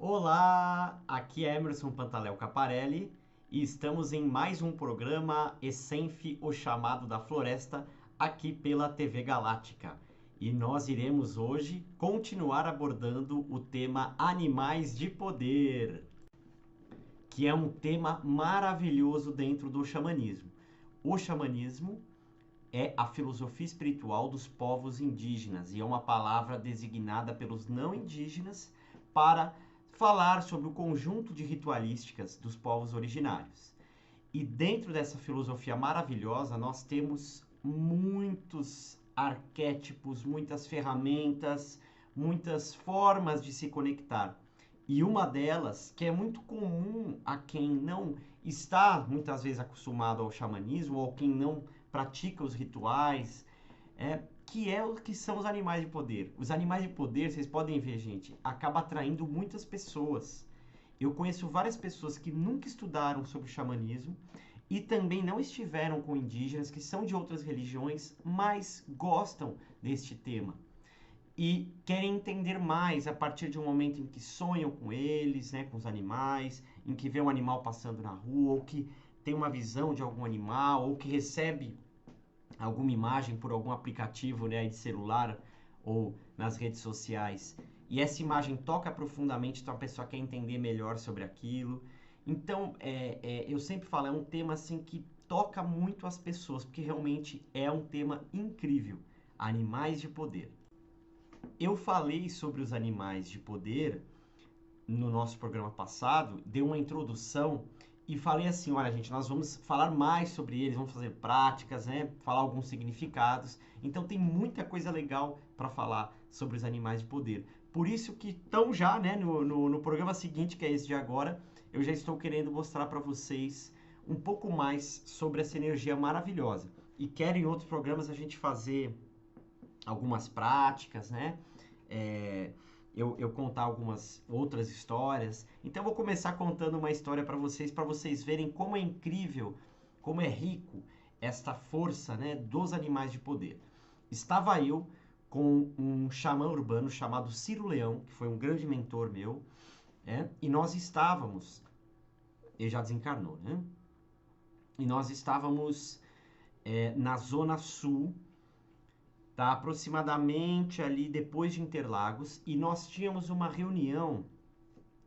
Olá, aqui é Emerson Pantaleo Caparelli e estamos em mais um programa Essenf, o chamado da floresta, aqui pela TV Galáctica. E nós iremos hoje continuar abordando o tema Animais de Poder, que é um tema maravilhoso dentro do xamanismo. O xamanismo é a filosofia espiritual dos povos indígenas e é uma palavra designada pelos não indígenas para falar sobre o conjunto de ritualísticas dos povos originários. E dentro dessa filosofia maravilhosa, nós temos muitos arquétipos, muitas ferramentas, muitas formas de se conectar. E uma delas, que é muito comum a quem não está muitas vezes acostumado ao xamanismo, ou quem não pratica os rituais, que é o que são os animais de poder. Os animais de poder, vocês podem ver, gente, acaba atraindo muitas pessoas. Eu conheço várias pessoas que nunca estudaram sobre xamanismo e também não estiveram com indígenas que são de outras religiões, mas gostam deste tema e querem entender mais a partir de um momento em que sonham com eles, né, com os animais, em que vê um animal passando na rua, ou que tem uma visão de algum animal, ou que recebe alguma imagem por algum aplicativo, né, de celular ou nas redes sociais. E essa imagem toca profundamente, então a pessoa quer entender melhor sobre aquilo. Então, eu sempre falo, é um tema assim que toca muito as pessoas, porque realmente é um tema incrível. Animais de poder. Eu falei sobre os animais de poder no nosso programa passado, dei uma introdução e falei assim, olha gente, nós vamos falar mais sobre eles, vamos fazer práticas, né, falar alguns significados. Então tem muita coisa legal para falar sobre os animais de poder. Por isso que estão já, né, no programa seguinte, que é esse de agora, eu já estou querendo mostrar para vocês um pouco mais sobre essa energia maravilhosa. E quero em outros programas a gente fazer algumas práticas, né? Eu contar algumas outras histórias. Então eu vou começar contando uma história para vocês verem como é incrível, como é rico esta força, né, dos animais de poder. Estava eu com um xamã urbano chamado Ciro Leão, que foi um grande mentor meu, e nós estávamos, ele já desencarnou, né? E nós estávamos na zona sul, tá? Aproximadamente ali depois de Interlagos, e nós tínhamos uma reunião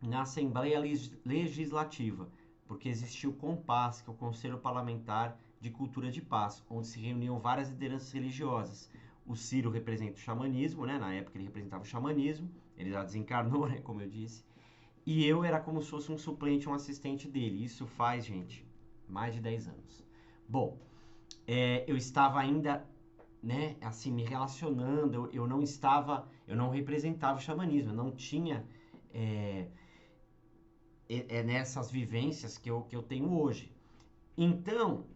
na Assembleia Legislativa, porque existia o COMPAS, que é o Conselho Parlamentar de Cultura de Paz, onde se reuniam várias lideranças religiosas. O Ciro representa o xamanismo, né? Na época ele representava o xamanismo, ele já desencarnou, né? Como eu disse. E eu era como se fosse um suplente, um assistente dele. Isso faz, gente, mais de 10 anos. Bom, eu estava ainda, né, assim, me relacionando, eu não representava o xamanismo, eu não tinha nessas vivências que eu tenho hoje. Então,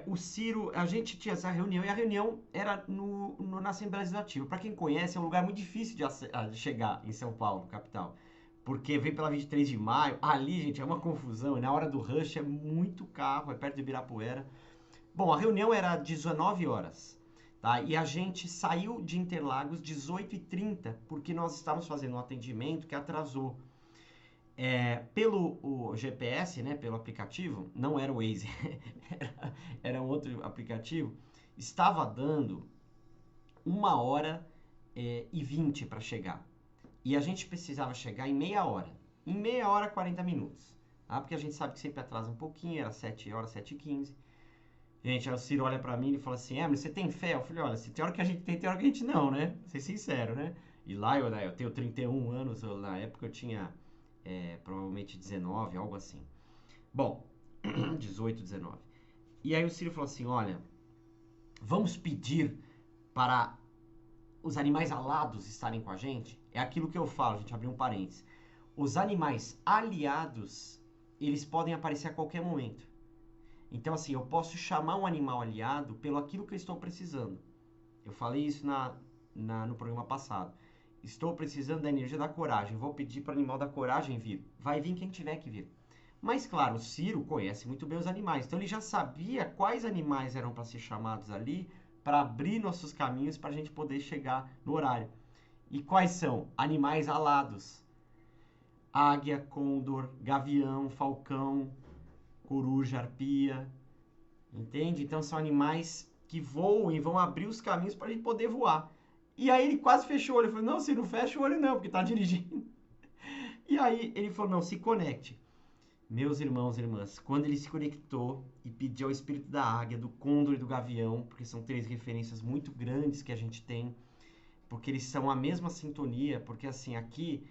o Ciro, a gente tinha essa reunião, e a reunião era na Assembleia Legislativa. Para quem conhece, é um lugar muito difícil de chegar em São Paulo, capital. Porque vem pela 23 de maio, ali, gente, é uma confusão, e na hora do rush é muito carro, é perto de Ibirapuera. Bom, a reunião era 19 horas, tá? E a gente saiu de Interlagos 18h30, porque nós estávamos fazendo um atendimento que atrasou. Pelo o GPS, né, pelo aplicativo, não era o Waze, era um outro aplicativo, estava dando 1h20 para chegar. E a gente precisava chegar em meia hora. Em meia hora, 40 minutos. Tá? Porque a gente sabe que sempre atrasa um pouquinho, era 7 horas, 7h15. Gente, aí o Ciro olha pra mim e fala assim, mas você tem fé? Eu falei, olha, se tem hora que a gente tem hora que a gente não, né? Vou ser sincero, né? E lá eu tenho 31 anos, na época eu tinha provavelmente 19, algo assim. Bom, 18, 19. E aí o Ciro falou assim, olha, vamos pedir para os animais alados estarem com a gente? É aquilo que eu falo, a gente abriu um parênteses. Os animais aliados, eles podem aparecer a qualquer momento. Então, assim, eu posso chamar um animal aliado pelo aquilo que eu estou precisando. Eu falei isso no programa passado. Estou precisando da energia da coragem. Vou pedir para o animal da coragem vir. Vai vir quem tiver que vir. Mas, claro, o Ciro conhece muito bem os animais. Então, ele já sabia quais animais eram para ser chamados ali, para abrir nossos caminhos, para a gente poder chegar no horário. E quais são? Animais alados. águia, côndor, gavião, falcão, coruja, arpia, entende? Então são animais que voam e vão abrir os caminhos para a gente poder voar. E aí ele quase fechou o olho, eu falei, não, você não fecha o olho não, porque tá dirigindo. E aí ele falou, não, se conecte. Meus irmãos e irmãs, quando ele se conectou e pediu ao espírito da águia, do côndor e do gavião, porque são três referências muito grandes que a gente tem, porque eles são a mesma sintonia, porque assim, aqui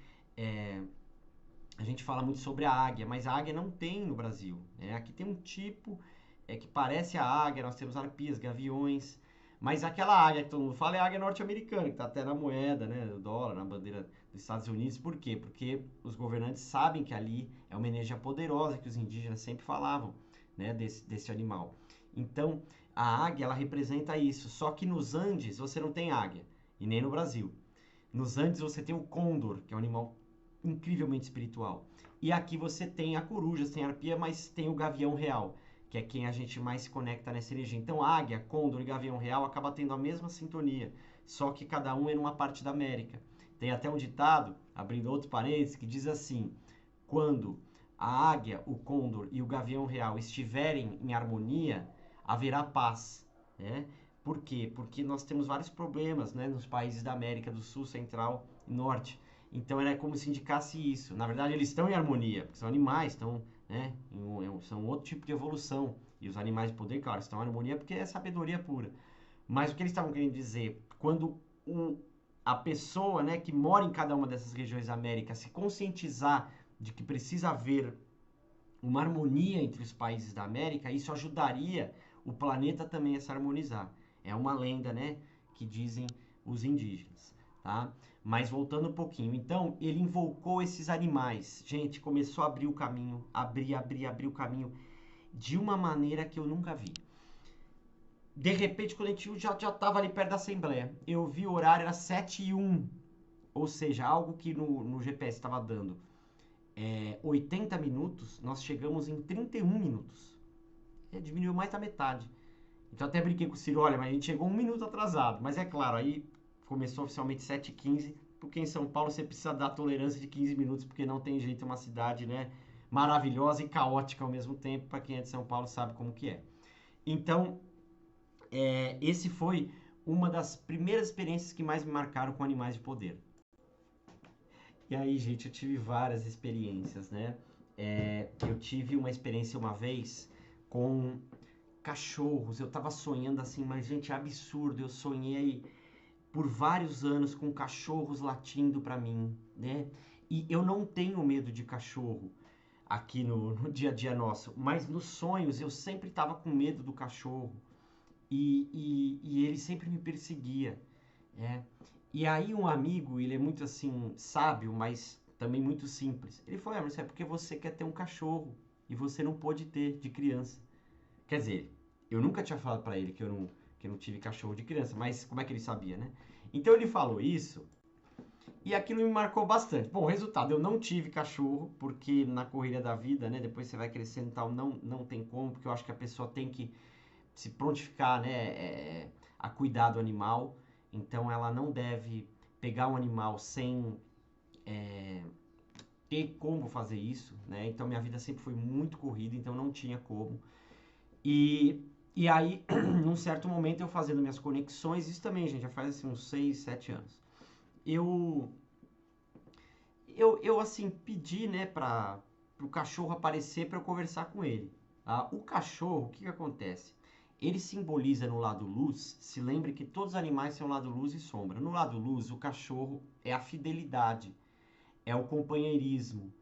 a gente fala muito sobre a águia, mas a águia não tem no Brasil, né? Aqui tem um tipo que parece a águia, nós temos arpias, gaviões, mas aquela águia que todo mundo fala é a águia norte-americana, que está até na moeda, né, do dólar, na bandeira dos Estados Unidos. Por quê? Porque os governantes sabem que ali é uma energia poderosa que os indígenas sempre falavam, né, desse animal. Então, a águia, ela representa isso, só que nos Andes você não tem águia, e nem no Brasil. Nos Andes você tem o côndor, que é um animal incrivelmente espiritual. E aqui você tem a coruja, tem a arpia, mas tem o gavião real, que é quem a gente mais se conecta nessa energia. Então, águia, côndor e gavião real acaba tendo a mesma sintonia, só que cada um é numa parte da América. Tem até um ditado, abrindo outro parênteses, que diz assim: quando a águia, o côndor e o gavião real estiverem em harmonia, haverá paz, né? Por quê? Porque nós temos vários problemas, né, nos países da América do Sul, Central e Norte. Então é como se indicasse isso. Na verdade, eles estão em harmonia, porque são animais, estão, né, são outro tipo de evolução. E os animais de poder, claro, estão em harmonia porque é sabedoria pura. Mas o que eles estavam querendo dizer, quando a pessoa, né, que mora em cada uma dessas regiões da América se conscientizar de que precisa haver uma harmonia entre os países da América, isso ajudaria o planeta também a se harmonizar. É uma lenda, né, que dizem os indígenas, tá? Mas voltando um pouquinho, então ele invocou esses animais. Gente, começou a abrir o caminho, abrir o caminho de uma maneira que eu nunca vi. De repente, quando a gente já estava ali perto da Assembleia, eu vi o horário, era 7h01, ou seja, algo que no GPS estava dando 80 minutos, nós chegamos em 31 minutos. Diminuiu mais da metade. Então até brinquei com o Ciro, olha, mas a gente chegou 1 minuto atrasado. Mas é claro, aí começou oficialmente 7h15, porque em São Paulo você precisa dar tolerância de 15 minutos, porque não tem jeito, é uma cidade, né, maravilhosa e caótica ao mesmo tempo, para quem é de São Paulo sabe como que é. Então, esse foi uma das primeiras experiências que mais me marcaram com animais de poder. E aí, gente, eu tive várias experiências, né? Eu tive uma experiência uma vez com cachorros. Eu tava sonhando assim, mas, gente, é absurdo. Eu sonhei por vários anos com cachorros latindo pra mim, né? E eu não tenho medo de cachorro aqui no dia a dia nosso, mas nos sonhos eu sempre tava com medo do cachorro e ele sempre me perseguia, né? E aí um amigo, ele é muito assim, sábio, mas também muito simples. Ele falou, mas é porque você quer ter um cachorro e você não pôde ter de criança. Quer dizer, eu nunca tinha falado pra ele que eu não tive cachorro de criança, mas como é que ele sabia, né? Então ele falou isso e aquilo me marcou bastante. Bom, resultado, eu não tive cachorro, porque na correria da vida, né, depois você vai crescendo e tal, não tem como, porque eu acho que a pessoa tem que se prontificar, né, a cuidar do animal. Então ela não deve pegar um animal sem ter como fazer isso, né? Então minha vida sempre foi muito corrida, então não tinha como. E aí, num certo momento, eu fazendo minhas conexões, isso também, gente, já faz assim, uns 6, 7 anos. Eu assim, pedi, né, para o cachorro aparecer para eu conversar com ele. Tá? O cachorro, o que acontece? Ele simboliza no lado luz, se lembre que todos os animais são lado luz e sombra. No lado luz, o cachorro é a fidelidade, é o companheirismo,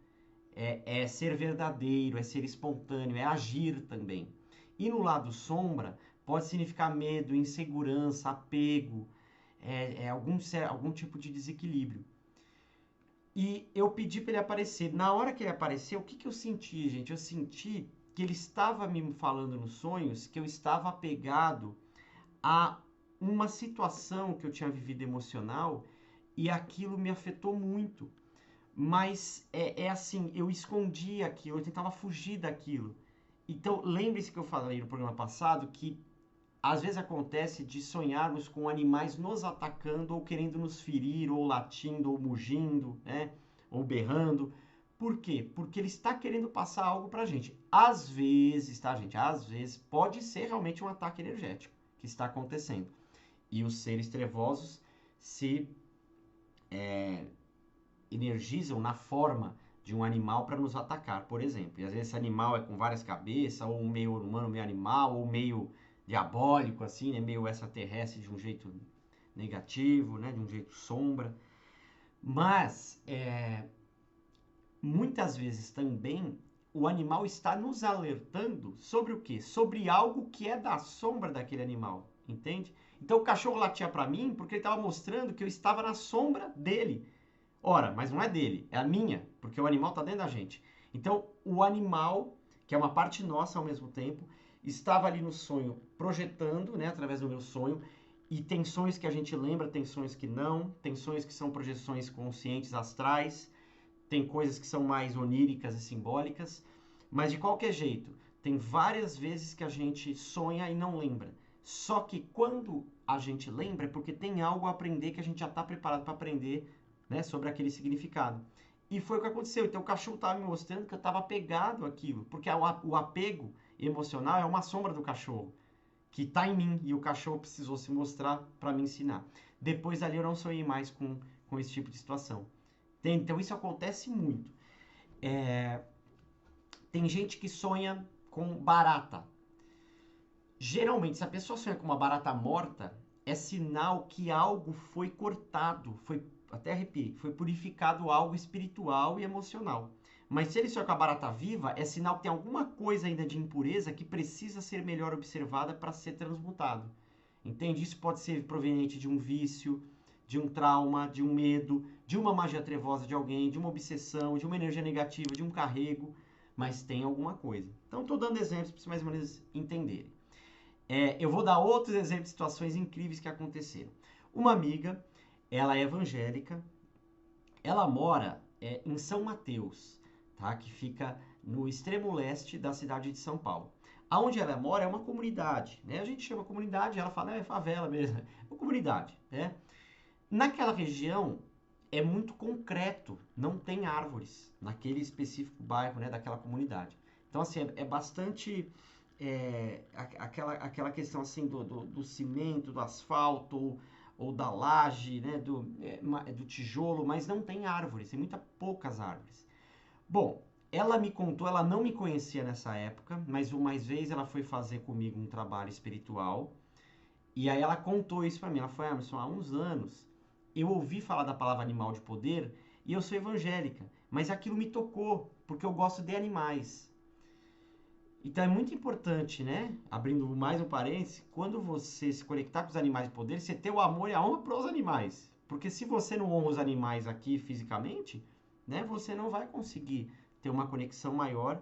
é ser verdadeiro, é ser espontâneo, é agir também. E no lado sombra, pode significar medo, insegurança, apego, algum tipo de desequilíbrio. E eu pedi para ele aparecer. Na hora que ele apareceu, o que eu senti, gente? Eu senti que ele estava me falando nos sonhos que eu estava apegado a uma situação que eu tinha vivido emocional e aquilo me afetou muito. Mas assim, eu escondia aquilo, eu tentava fugir daquilo. Então, lembre-se que eu falei no programa passado que às vezes acontece de sonharmos com animais nos atacando ou querendo nos ferir, ou latindo, ou mugindo, né? Ou berrando, Por quê? Porque ele está querendo passar algo pra gente. Às vezes, tá, gente? Às vezes pode ser realmente um ataque energético que está acontecendo. E os seres trevosos se energizam na forma de um animal para nos atacar, por exemplo. E às vezes esse animal é com várias cabeças, ou meio humano, meio animal, ou meio diabólico, assim, né? Meio extraterrestre de um jeito negativo, né? De um jeito sombra. Mas, muitas vezes também, o animal está nos alertando sobre o quê? Sobre algo que é da sombra daquele animal, entende? Então o cachorro latia para mim porque ele estava mostrando que eu estava na sombra dele. Ora, mas não é dele, é a minha, porque o animal está dentro da gente. Então, o animal, que é uma parte nossa ao mesmo tempo, estava ali no sonho projetando, né, através do meu sonho, e tem sonhos que a gente lembra, tem sonhos que não, tem sonhos que são projeções conscientes astrais, tem coisas que são mais oníricas e simbólicas, mas de qualquer jeito, tem várias vezes que a gente sonha e não lembra. Só que quando a gente lembra é porque tem algo a aprender que a gente já está preparado para aprender, né, sobre aquele significado. E foi o que aconteceu. Então o cachorro estava me mostrando que eu estava apegado àquilo, porque o apego emocional é uma sombra do cachorro, que está em mim, e o cachorro precisou se mostrar para me ensinar. Depois dali eu não sonhei mais com esse tipo de situação. Então isso acontece muito. Tem gente que sonha com barata. Geralmente, se a pessoa sonha com uma barata morta, é sinal que algo foi cortado, foi, até arrepiei, foi purificado algo espiritual e emocional. Mas se ele sonha com a barata viva, é sinal que tem alguma coisa ainda de impureza que precisa ser melhor observada para ser transmutado. Entende? Isso pode ser proveniente de um vício, de um trauma, de um medo, de uma magia trevosa de alguém, de uma obsessão, de uma energia negativa, de um carrego, mas tem alguma coisa. Então, estou dando exemplos para vocês mais ou menos entenderem. Eu vou dar outros exemplos de situações incríveis que aconteceram. Uma amiga, ela é evangélica, ela mora em São Mateus, tá? Que fica no extremo leste da cidade de São Paulo. Aonde ela mora é uma comunidade, né? A gente chama comunidade, ela fala, é favela mesmo, é uma comunidade, né? Naquela região é muito concreto, não tem árvores naquele específico bairro, né, daquela comunidade. Então, assim, é bastante aquela questão assim do cimento, do asfalto ou da laje, né, do tijolo, mas não tem árvores, tem muitas poucas árvores. Bom, ela me contou, ela não me conhecia nessa época, mas uma vez ela foi fazer comigo um trabalho espiritual, e aí ela contou isso para mim. Ela foi, Emerson, há uns anos eu ouvi falar da palavra animal de poder e eu sou evangélica, mas aquilo me tocou, porque eu gosto de animais. Então é muito importante, né? Abrindo mais um parênteses, quando você se conectar com os animais de poder, você ter o amor e a honra para os animais. Porque se você não honra os animais aqui fisicamente, né, você não vai conseguir ter uma conexão maior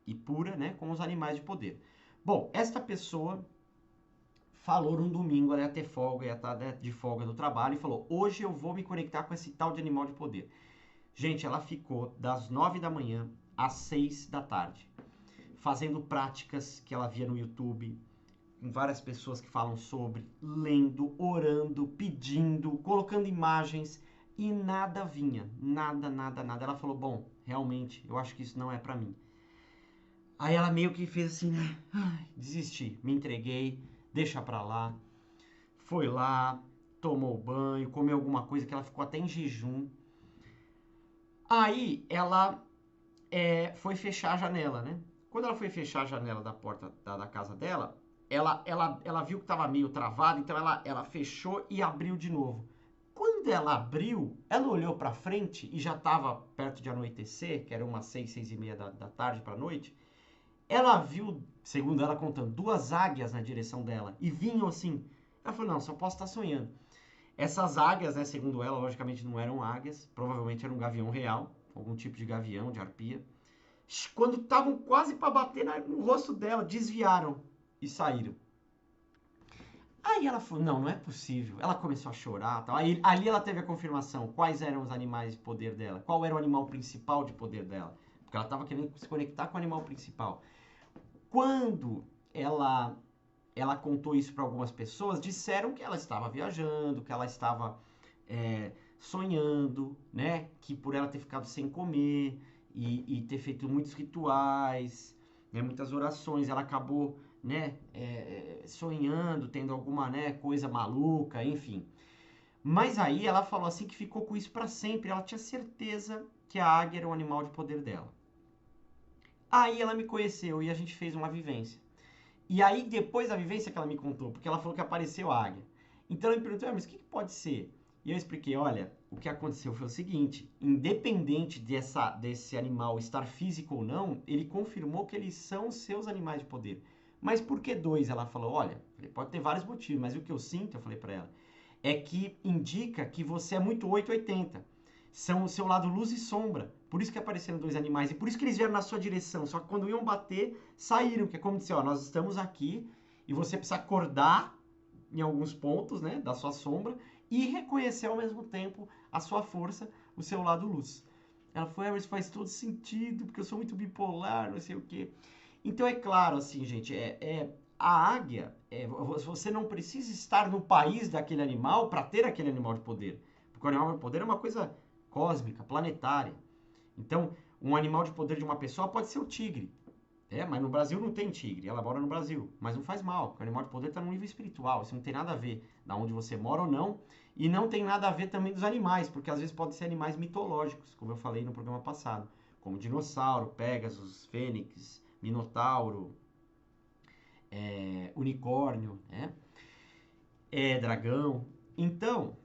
e pura, né, com os animais de poder. Bom, esta pessoa falou num domingo, ela ia ter folga, ia estar, né, de folga do trabalho, e falou, hoje eu vou me conectar com esse tal de animal de poder. Gente, ela ficou das 9 da manhã às 6 da tarde, fazendo práticas que ela via no YouTube, com várias pessoas que falam sobre, lendo, orando, pedindo, colocando imagens, e nada vinha, nada, nada, nada. Ela falou, bom, realmente, eu acho que isso não é pra mim. Aí ela meio que fez assim, né? Desisti, me entreguei, deixa pra lá. Foi lá, tomou banho, comeu alguma coisa que ela ficou até em jejum. Aí ela foi fechar a janela, né? Quando ela foi fechar a janela da porta da casa dela, ela viu que estava meio travado, então ela fechou e abriu de novo. Quando ela abriu, ela olhou para frente e já estava perto de anoitecer, que era umas 6, 6:30 da tarde para noite. Ela viu, segundo ela contando, duas águias na direção dela e vinham assim. Ela falou, não, só posso estar sonhando. Essas águias, né, segundo ela, logicamente não eram águias, provavelmente era um gavião real, algum tipo de gavião, de arpia. Quando estavam quase para bater no rosto dela, desviaram e saíram. Aí ela falou, não, não é possível. Ela começou a chorar. Tal. Aí, ali ela teve a confirmação quais eram os animais de poder dela, qual era o animal principal de poder dela. Porque ela estava querendo se conectar com o animal principal. Quando ela contou isso para algumas pessoas, disseram que ela estava viajando, que ela estava sonhando, né? Que por ela ter ficado sem comer e ter feito muitos rituais, né? Muitas orações, ela acabou, né? Sonhando, tendo alguma, né? Coisa maluca, enfim. Mas aí ela falou assim que ficou com isso para sempre. Ela tinha certeza que a águia era o animal de poder dela. Aí ela me conheceu e a gente fez uma vivência. E aí, depois da vivência que ela me contou, porque ela falou que apareceu a águia. Então ela me perguntou, mas o que pode ser? E eu expliquei, olha, o que aconteceu foi o seguinte, independente desse animal estar físico ou não, ele confirmou que eles são seus animais de poder. Mas por que dois? Ela falou, olha, pode ter vários motivos, mas o que eu sinto, eu falei para ela, é que indica que você é muito 880. São o seu lado luz e sombra. Por isso que apareceram dois animais. E por isso que eles vieram na sua direção. Só que quando iam bater, saíram. Que é como dizer, ó, nós estamos aqui e você precisa acordar em alguns pontos, né, da sua sombra e reconhecer ao mesmo tempo a sua força, o seu lado luz. Ela falou, mas faz todo sentido, porque eu sou muito bipolar, não sei o quê. Então é claro, assim, gente, a águia, você não precisa estar no país daquele animal para ter aquele animal de poder. Porque o animal de poder é uma coisa cósmica, planetária. Então, um animal de poder de uma pessoa pode ser o tigre. Mas no Brasil não tem tigre, ela mora no Brasil. Mas não faz mal, porque o animal de poder está no nível espiritual. Isso não tem nada a ver da onde você mora ou não. E não tem nada a ver também dos animais, porque às vezes podem ser animais mitológicos, como eu falei no programa passado. Como dinossauro, Pegasus, Fênix, Minotauro, unicórnio, né? Dragão. Então,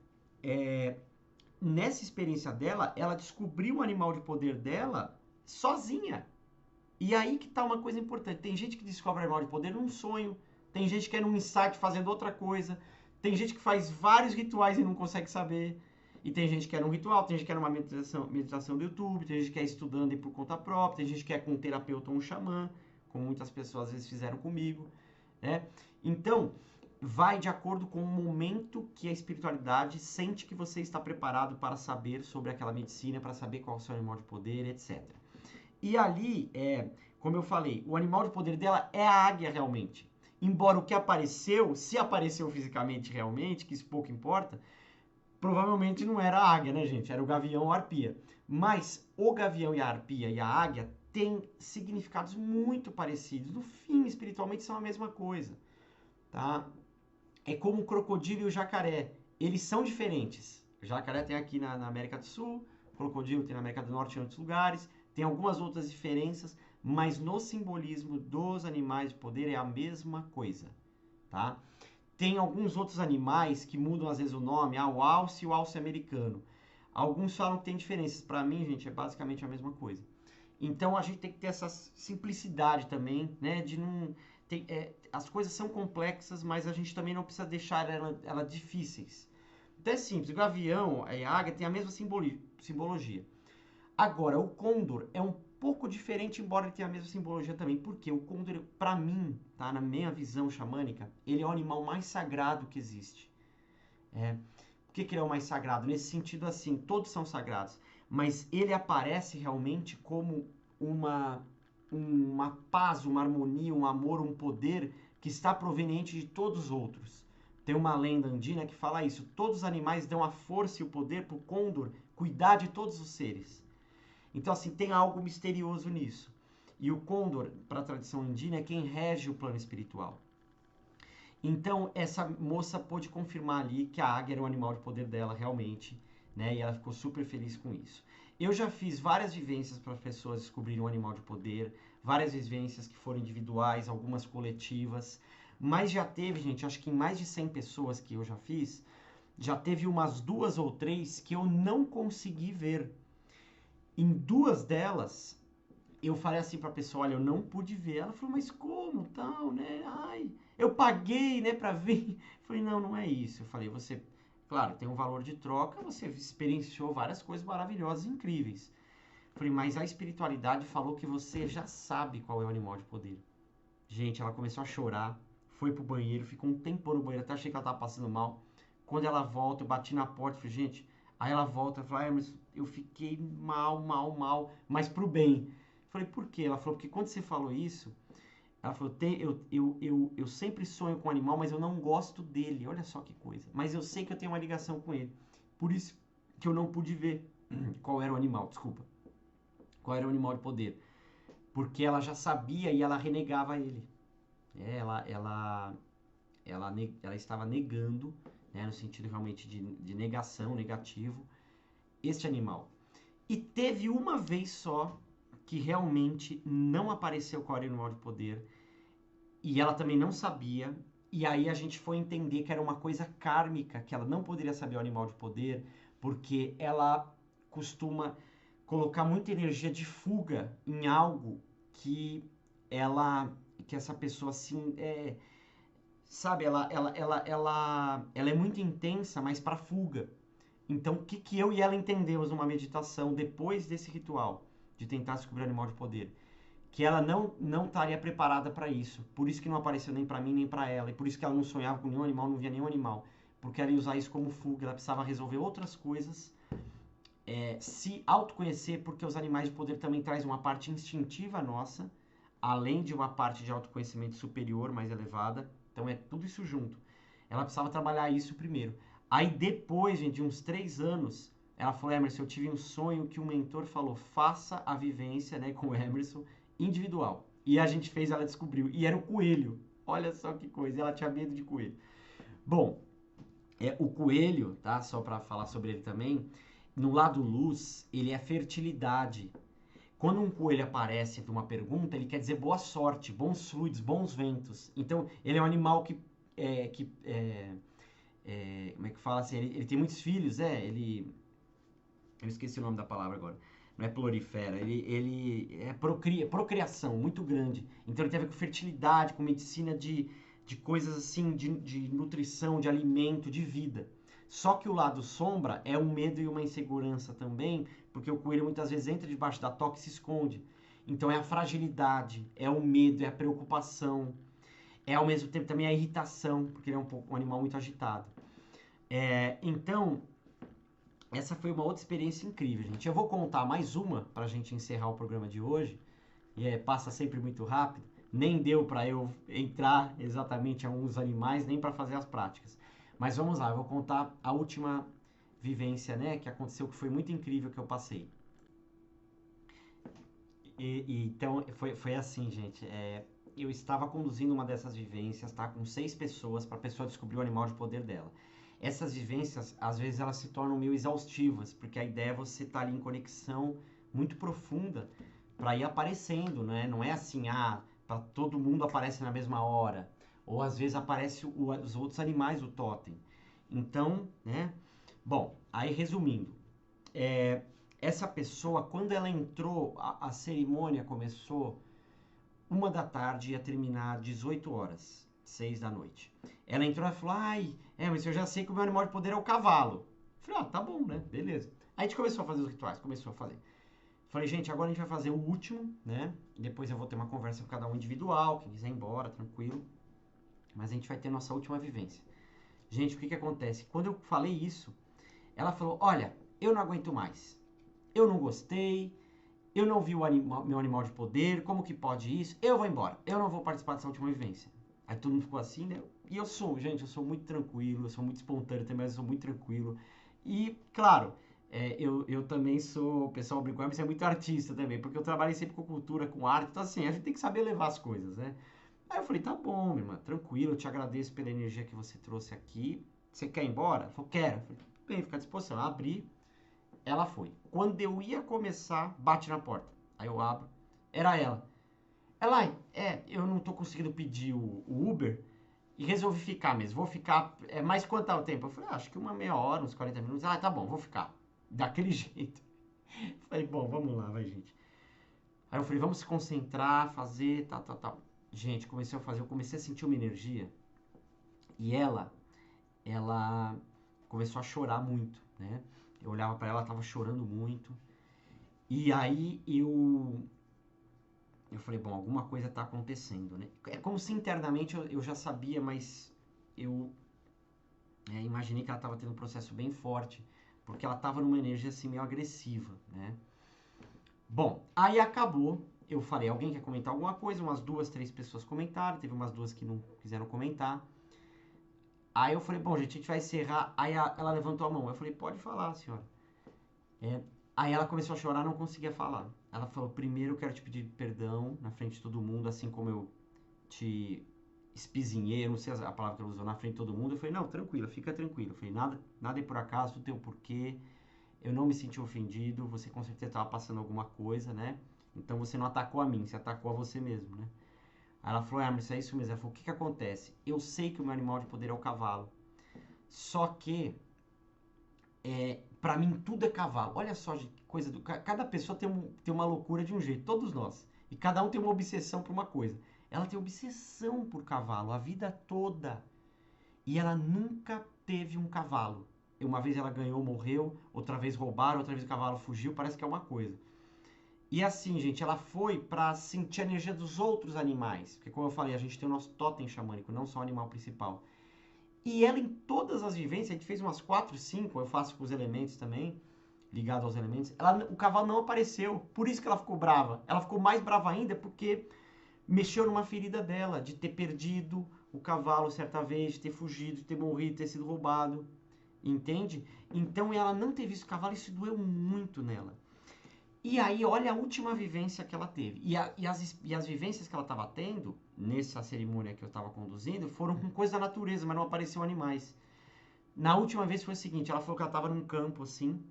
nessa experiência dela, ela descobriu o animal de poder dela sozinha. E aí que tá uma coisa importante. Tem gente que descobre o animal de poder num sonho. Tem gente que é num insight fazendo outra coisa. Tem gente que faz vários rituais e não consegue saber. E tem gente que é num ritual, tem gente que é numa meditação do YouTube, tem gente que é estudando e por conta própria, tem gente que é com um terapeuta ou um xamã, como muitas pessoas às vezes fizeram comigo, né? Então, vai de acordo com o momento que a espiritualidade sente que você está preparado para saber sobre aquela medicina, para saber qual é o seu animal de poder, etc. E ali, como eu falei, o animal de poder dela é a águia realmente. Embora o que apareceu, se apareceu fisicamente realmente, que isso pouco importa, provavelmente não era a águia, né, gente? Era o gavião ou a arpia. Mas o gavião e a arpia e a águia têm significados muito parecidos. No fim, espiritualmente, são a mesma coisa, tá? É como o crocodilo e o jacaré. Eles são diferentes. O jacaré tem aqui na América do Sul, o crocodilo tem na América do Norte e em outros lugares. Tem algumas outras diferenças, mas no simbolismo dos animais de poder é a mesma coisa, tá? Tem alguns outros animais que mudam às vezes o nome, o alce e o alce americano. Alguns falam que tem diferenças. Para mim, gente, é basicamente a mesma coisa. Então a gente tem que ter essa simplicidade também, né? De não. As coisas são complexas, mas a gente também não precisa deixar elas difíceis. Então é simples, o gavião e a águia têm a mesma simbologia. Agora, o côndor é um pouco diferente, embora ele tenha a mesma simbologia também. Porque o côndor, para mim, tá, na minha visão xamânica, ele é o animal mais sagrado que existe. Por que ele é o mais sagrado? Nesse sentido, assim, todos são sagrados. Mas ele aparece realmente como uma paz, uma harmonia, um amor, um poder que está proveniente de todos os outros. Tem uma lenda andina que fala isso. Todos os animais dão a força e o poder para o côndor cuidar de todos os seres. Então, assim, tem algo misterioso nisso. E o côndor, para a tradição indígena, é quem rege o plano espiritual. Então, essa moça pôde confirmar ali que a águia era o animal de poder dela realmente, né? E ela ficou super feliz com isso. Eu já fiz várias vivências para as pessoas descobrirem um animal de poder, várias vivências que foram individuais, algumas coletivas, mas já teve, gente, acho que em mais de 100 pessoas que eu já fiz, já teve umas 2 ou 3 que eu não consegui ver. Em 2 delas, eu falei assim pra pessoa, olha, eu não pude ver. Ela falou, mas como, tal, né? Ai, eu paguei, né, pra ver. Eu falei, não, não é isso. Eu falei, você, claro, tem um valor de troca, você experienciou várias coisas maravilhosas, incríveis. Eu falei, mas a espiritualidade falou que você já sabe qual é o animal de poder. Gente, ela começou a chorar, foi pro banheiro, ficou um tempão no banheiro, até achei que ela tava passando mal. Quando ela volta, eu bati na porta, falei, gente, aí ela volta, ela fala, mas eu fiquei mal, mal, mal, mas pro bem. Eu falei, por quê? Ela falou, porque quando você falou isso, ela falou, eu sempre sonho com um animal, mas eu não gosto dele, olha só que coisa. Mas eu sei que eu tenho uma ligação com ele. Por isso que eu não pude ver qual era o animal, desculpa. Qual era o animal de poder. Porque ela já sabia e ela renegava ele. Ela estava negando, né, no sentido realmente de negação, negativo, este animal. E teve uma vez só que realmente não apareceu qual era o animal de poder. E ela também não sabia. E aí a gente foi entender que era uma coisa kármica, que ela não poderia saber o animal de poder, porque ela costuma colocar muita energia de fuga em algo que essa pessoa assim, sabe, ela é muito intensa, mas para fuga. Então, o que eu e ela entendemos numa meditação depois desse ritual de tentar descobrir o animal de poder? Que ela não estaria preparada para isso. Por isso que não apareceu nem para mim nem para ela. E por isso que ela não sonhava com nenhum animal, não via nenhum animal. Porque ela ia usar isso como fuga, ela precisava resolver outras coisas, se autoconhecer, porque os animais de poder também trazem uma parte instintiva nossa, além de uma parte de autoconhecimento superior, mais elevada. Então é tudo isso junto. Ela precisava trabalhar isso primeiro. Aí depois, gente, de uns 3 anos, ela falou, Emerson, eu tive um sonho que o mentor falou, faça a vivência, né, com o Emerson, individual. E a gente fez, ela descobriu. E era o coelho. Olha só que coisa, ela tinha medo de coelho. Bom, o coelho, tá? Só para falar sobre ele também, no lado luz, ele é fertilidade. Quando um coelho aparece para uma pergunta, ele quer dizer boa sorte, bons fluidos, bons ventos. Então, ele é um animal como é que fala assim? Ele tem muitos filhos, eu esqueci o nome da palavra agora. Não é prolifera, ele é procriação muito grande. Então ele tem a ver com fertilidade, com medicina de coisas assim, de nutrição, de alimento, de vida. Só que o lado sombra é um medo e uma insegurança também, porque o coelho muitas vezes entra debaixo da toca e se esconde. Então é a fragilidade, é o medo, é a preocupação, é ao mesmo tempo também a irritação, porque ele é um animal muito agitado. Então, essa foi uma outra experiência incrível, gente. Eu vou contar mais uma para a gente encerrar o programa de hoje. E passa sempre muito rápido. Nem deu para eu entrar exatamente em alguns animais, nem para fazer as práticas. Mas vamos lá, eu vou contar a última vivência, né, que aconteceu, que foi muito incrível que eu passei. Então, foi assim, gente. Eu estava conduzindo uma dessas vivências, tá? Com 6 pessoas, para a pessoa descobrir o animal de poder dela. Essas vivências, às vezes, elas se tornam meio exaustivas, porque a ideia é você estar ali em conexão muito profunda para ir aparecendo, né? Não é assim, para todo mundo aparece na mesma hora. Ou às vezes aparece os outros animais do totem. Então, né? Bom, aí resumindo, essa pessoa, quando ela entrou, a cerimônia começou 1 da tarde e ia terminar 18 horas, 6 da noite. Ela entrou e falou, mas eu já sei que o meu animal de poder é o cavalo. Eu falei, tá bom, né? Beleza. Aí a gente começou a fazer os rituais, começou a fazer. Falei, gente, agora a gente vai fazer o último, né? Depois eu vou ter uma conversa com cada um individual, quem quiser ir embora, tranquilo. Mas a gente vai ter nossa última vivência. Gente, o que acontece? Quando eu falei isso, ela falou, olha, eu não aguento mais. Eu não gostei, eu não vi meu animal de poder, como que pode isso? Eu vou embora, eu não vou participar dessa última vivência. Aí todo mundo ficou assim, né? E eu sou, gente, eu sou muito tranquilo, eu sou muito espontâneo também, mas eu sou muito tranquilo. E, claro, eu também sou, o pessoal brincou, mas é muito artista também, porque eu trabalhei sempre com cultura, com arte, então assim, a gente tem que saber levar as coisas, né? Aí eu falei, tá bom, minha irmã, tranquilo, eu te agradeço pela energia que você trouxe aqui. Você quer ir embora? Ela falou, quero. Eu falei, bem, fica à disposição. Eu abri, ela foi. Quando eu ia começar, bate na porta. Aí eu abro, era ela. Ela, eu não tô conseguindo pedir o Uber e resolvi ficar mesmo. Vou ficar, mais quanto é o tempo? Eu falei, acho que uma meia hora, uns 40 minutos. Tá bom, vou ficar. Daquele jeito. Falei, bom, vamos lá, vai, gente. Aí eu falei, vamos se concentrar, fazer, tal. Gente, comecei a fazer, eu comecei a sentir uma energia e ela começou a chorar muito, né? Eu olhava pra ela, ela tava chorando muito. E aí eu falei, bom, alguma coisa tá acontecendo, né? É como se internamente eu já sabia, mas eu imaginei que ela tava tendo um processo bem forte, porque ela tava numa energia assim meio agressiva, né? Bom, aí acabou. Eu falei, alguém quer comentar alguma coisa? Umas 2, 3 pessoas comentaram, teve umas 2 que não quiseram comentar. Aí eu falei, bom, gente, a gente vai encerrar. Aí ela levantou a mão. Eu falei, pode falar, senhora. É, aí ela começou a chorar, não conseguia falar. Ela falou: primeiro eu quero te pedir perdão na frente de todo mundo, assim como eu te espizinhei, não sei a palavra que ela usou, na frente de todo mundo. Eu falei: não, tranquila, fica tranquila. Eu falei: nada é por acaso, tudo tem um porquê. Eu não me senti ofendido, você com certeza estava passando alguma coisa, né? Então você não atacou a mim, você atacou a você mesmo, né? Aí ela falou: mas é isso mesmo. Ela falou: o que que acontece? Eu sei que o meu animal de poder é o cavalo. Só que para mim tudo é cavalo. Olha só, gente, que coisa do. Cada pessoa tem uma loucura de um jeito, todos nós. E cada um tem uma obsessão por uma coisa. Ela tem obsessão por cavalo a vida toda. E ela nunca teve um cavalo. Uma vez ela ganhou, morreu, outra vez roubaram, outra vez o cavalo fugiu, parece que é uma coisa. E assim, gente, ela foi para sentir a energia dos outros animais. Porque, como eu falei, a gente tem o nosso totem xamânico, não só o animal principal. E ela, em todas as vivências, a gente fez umas 4, 5, eu faço com os elementos também, ligado aos elementos, o cavalo não apareceu. Por isso que ela ficou brava. Ela ficou mais brava ainda porque mexeu numa ferida dela, de ter perdido o cavalo certa vez, de ter fugido, de ter morrido, de ter sido roubado. Entende? Então ela não ter visto o cavalo, isso doeu muito nela. E aí, olha a última vivência que ela teve. E as vivências que ela estava tendo, nessa cerimônia que eu estava conduzindo, foram com coisa da natureza, mas não apareciam animais. Na última vez foi o seguinte, ela falou que ela estava num campo assim,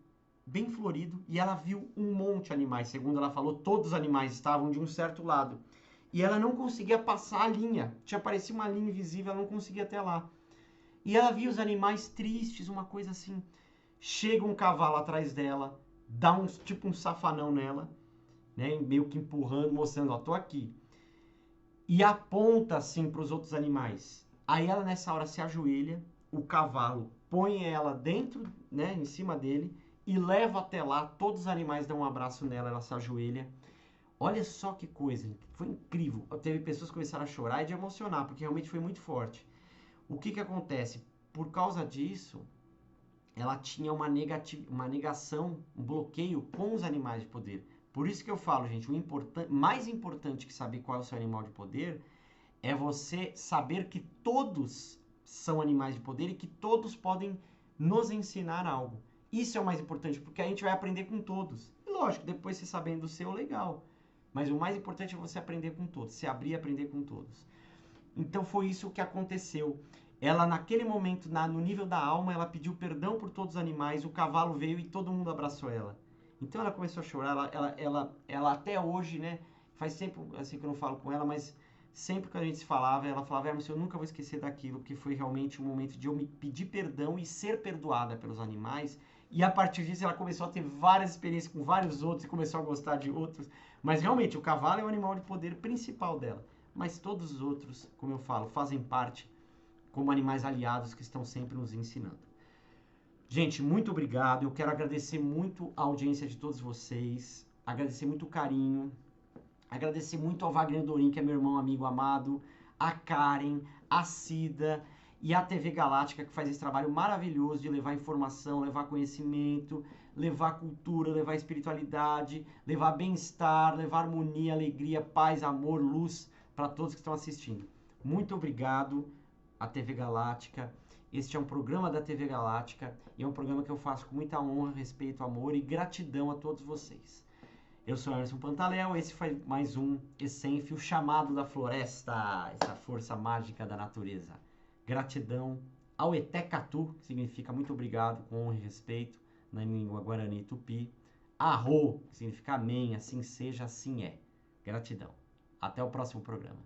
bem florido, e ela viu um monte de animais. Segundo ela falou, todos os animais estavam de um certo lado. E ela não conseguia passar a linha. Tinha parecido uma linha invisível, ela não conseguia até lá. E ela via os animais tristes, uma coisa assim. Chega um cavalo atrás dela, dá tipo um safanão nela, né, meio que empurrando, mostrando, ó, tô aqui. E aponta assim para os outros animais. Aí ela nessa hora se ajoelha, o cavalo põe ela dentro, né, em cima dele e leva até lá. Todos os animais dão um abraço nela, ela se ajoelha. Olha só que coisa, foi incrível. Teve pessoas que começaram a chorar e de emocionar, porque realmente foi muito forte. O que que acontece? Por causa disso, ela tinha uma negação, um bloqueio com os animais de poder. Por isso que eu falo, gente, mais importante que saber qual é o seu animal de poder é você saber que todos são animais de poder e que todos podem nos ensinar algo. Isso é o mais importante, porque a gente vai aprender com todos. E lógico, depois você sabendo o seu, legal. Mas o mais importante é você aprender com todos, se abrir e aprender com todos. Então foi isso que aconteceu. Ela, naquele momento, no nível da alma, ela pediu perdão por todos os animais, o cavalo veio e todo mundo abraçou ela. Então ela começou a chorar, ela até hoje, né, faz tempo assim que eu não falo com ela, mas sempre que a gente se falava, ela falava: Emerson, eu nunca vou esquecer daquilo, porque foi realmente um momento de eu me pedir perdão e ser perdoada pelos animais. E a partir disso ela começou a ter várias experiências com vários outros e começou a gostar de outros. Mas realmente, o cavalo é o animal de poder principal dela. Mas todos os outros, como eu falo, fazem parte como animais aliados que estão sempre nos ensinando. Gente, muito obrigado. Eu quero agradecer muito a audiência de todos vocês, agradecer muito o carinho, agradecer muito ao Wagner Dorim, que é meu irmão, amigo, amado, a Karen, a Cida e a TV Galáctica, que faz esse trabalho maravilhoso de levar informação, levar conhecimento, levar cultura, levar espiritualidade, levar bem-estar, levar harmonia, alegria, paz, amor, luz para todos que estão assistindo. Muito obrigado à TV Galáctica. Este é um programa da TV Galáctica e é um programa que eu faço com muita honra, respeito, amor e gratidão a todos vocês. Eu sou Emerson Pantaléu, esse foi mais um Essenf, o chamado da floresta, essa força mágica da natureza. Gratidão ao Etekatu, que significa muito obrigado, com honra e respeito, na língua Guarani Tupi. Arro, que significa amém, assim seja, assim é. Gratidão. Até o próximo programa.